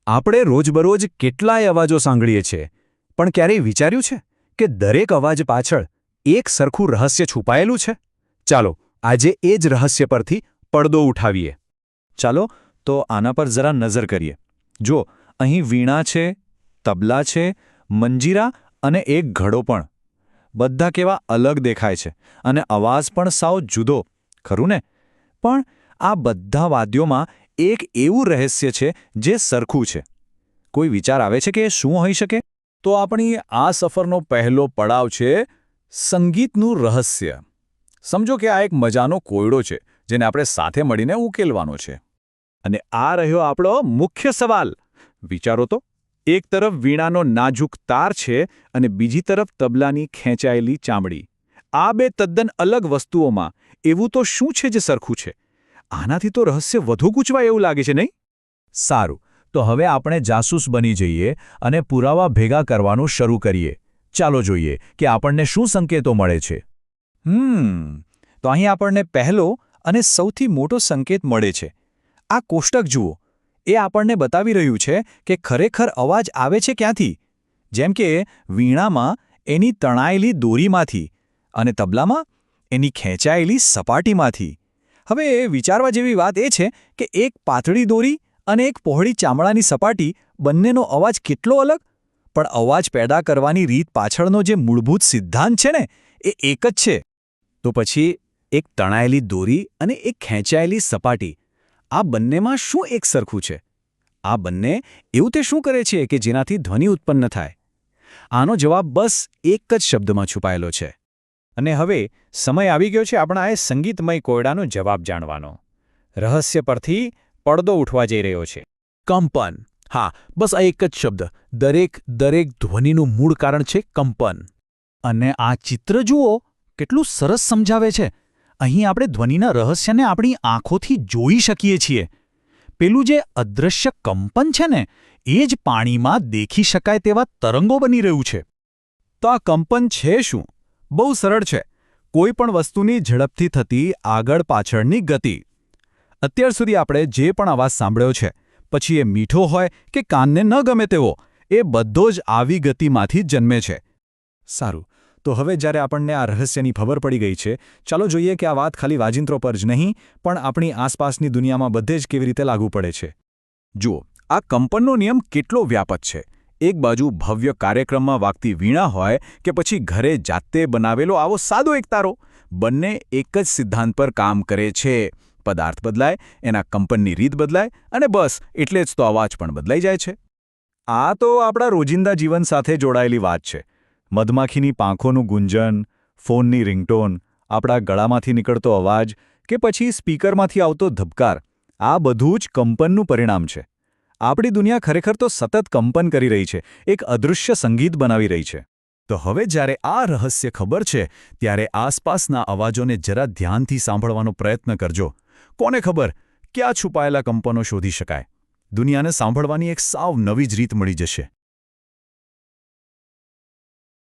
આપણે રોજબરોજ કેટલાય અવાજો સાંભળીએ છીએ, પણ ક્યારેય વિચાર્યું છે કે દરેક અવાજ પાછળ એક સરખું રહસ્ય છુપાયેલું છે? ચાલો આજે એ જ રહસ્ય પરથી પડદો ઉઠાવીએ. ચાલો તો આના પર જરા નજર કરીએ. જો અહીં વીણા છે, તબલા છે, મંજીરા અને એક ઘડો પણ. બધા કેવા અલગ દેખાય છે અને અવાજ પણ સાવ જુદો, ખરું ને? પણ આ બધા વાદ્યોમાં એક એવું રહસ્ય છે જે સરખું છે. કોઈ વિચાર આવે છે કે એ શું હોઈ શકે? તો આપણી આ સફરનો પહેલો પડાવ છે સંગીતનું રહસ્ય. સમજો કે આ એક મજાનો કોયડો છે જેને આપણે સાથે મળીને ઉકેલવાનો છે. અને આ રહ્યો આપણો મુખ્ય સવાલ. વિચારો તો, એક તરફ વીણાનો નાજુક તાર છે અને બીજી તરફ તબલાની ખેંચાયેલી ચામડી. આ બે તદ્દન અલગ વસ્તુઓમાં એવું તો શું છે જે સરખું છે? આનાથી તો રહસ્ય વધુ ગૂંચવાય એવું લાગે છે, નહીં? સારું, તો હવે આપણે જાસૂસ બની જઈએ અને પુરાવા ભેગા કરવાનું શરૂ કરીએ. ચાલો જોઈએ કે આપણને શું સંકેતો મળે છે. તો અહીં આપણને પહેલો અને સૌથી મોટો સંકેત મળે છે. આ કોષ્ટક જુઓ. એ આપણને બતાવી રહ્યું છે કે ખરેખર અવાજ આવે છે ક્યાંથી. જેમ કે વીણામાં એની તણાયેલી દોરીમાંથી અને તબલામાં એની ખેંચાયેલી સપાટીમાંથી. હવે વિચારવા જેવી વાત એ છે કે એક પાતળી દોરી અને એક પહોળી ચામડાની સપાટી, બંનેનો અવાજ કેટલો અલગ! પણ અવાજ પેદા કરવાની રીત પાછળનો જે મૂળભૂત સિદ્ધાંત છે ને, એ એક જ છે. તો પછી એક તણાયેલી દોરી અને એક ખેંચાયેલી સપાટી, આ બંનેમાં શું એક સરખું છે? આ બંને એવું તે શું કરે છે કે જેનાથી ધ્વનિ ઉત્પન્ન થાય? આનો જવાબ બસ એક જ શબ્દમાં છુપાયેલો છે. અને હવે સમય આવી ગયો છે આપણા એ સંગીતમય કોયડાનો જવાબ જાણવાનો. રહસ્ય પરથી પડદો ઉઠવા જઈ રહ્યો છે. કંપન. હા, બસ આ એક જ શબ્દ. દરેક ધ્વનિનું મૂળ કારણ છે કંપન. અને આ ચિત્ર જુઓ, કેટલું સરસ સમજાવે છે. અહીં આપણે ધ્વનિના રહસ્યને આપણી આંખોથી જોઈ શકીએ છીએ. પેલું જે અદૃશ્ય કંપન છે ને, એ જ પાણીમાં દેખી શકાય તેવા તરંગો બની રહ્યું છે. તો આ કંપન છે શું? બહુ સરળ છે. કોઈ પણ વસ્તુની ઝડપથી થતી આગળ પાછળની ગતિ. અત્યાર સુધી આપણે જે પણ અવાજ સાંભળ્યો છે, પછી એ મીઠો હોય કે કાનને ન ગમે તેવો, એ બધો જ આવી ગતિમાંથી જન્મે છે. સારું, તો હવે જ્યારે આપણને આ રહસ્યની ખબર પડી ગઈ છે, ચાલો જોઈએ કે આ વાત ખાલી વાજિંત્રો પર જ નહીં, પણ આપણી આસપાસની દુનિયામાં બધે જ કેવી રીતે લાગુ પડે છે. જુઓ, આ કંપનનો નિયમ કેટલો વ્યાપક છે. એક બાજુ ભવ્ય કાર્યક્રમમાં વાગતી વીણા હોય કે પછી ઘરે જાતે બનાવેલો આવો સાદો એક તારો, બંને એક જ સિદ્ધાંત પર કામ કરે છે. પદાર્થ બદલાય, એના કંપનની રીત બદલાય અને બસ એટલે જ તો અવાજ પણ બદલાઈ જાય છે. આ તો આપણા રોજિંદા જીવન સાથે જોડાયેલી વાત છે. મધમાખીની પાંખોનું ગુંજન, ફોનની રિંગટોન, આપણા ગળામાંથી નીકળતો અવાજ કે પછી સ્પીકરમાંથી આવતો ધબકાર, આ બધું જ કંપનનું પરિણામ છે. આપણી દુનિયા ખરેખર તો સતત કંપન કરી રહી છે, એક અદૃશ્ય સંગીત બનાવી રહી છે. તો હવે જ્યારે આ રહસ્ય ખબર છે, ત્યારે આસપાસના અવાજોને જરા ધ્યાનથી સાંભળવાનો પ્રયત્ન કરજો. કોને ખબર, ક્યાં છુપાયેલા કંપનો શોધી શકાય. દુનિયાને સાંભળવાની એક સાવ નવી જ રીત મળી જશે.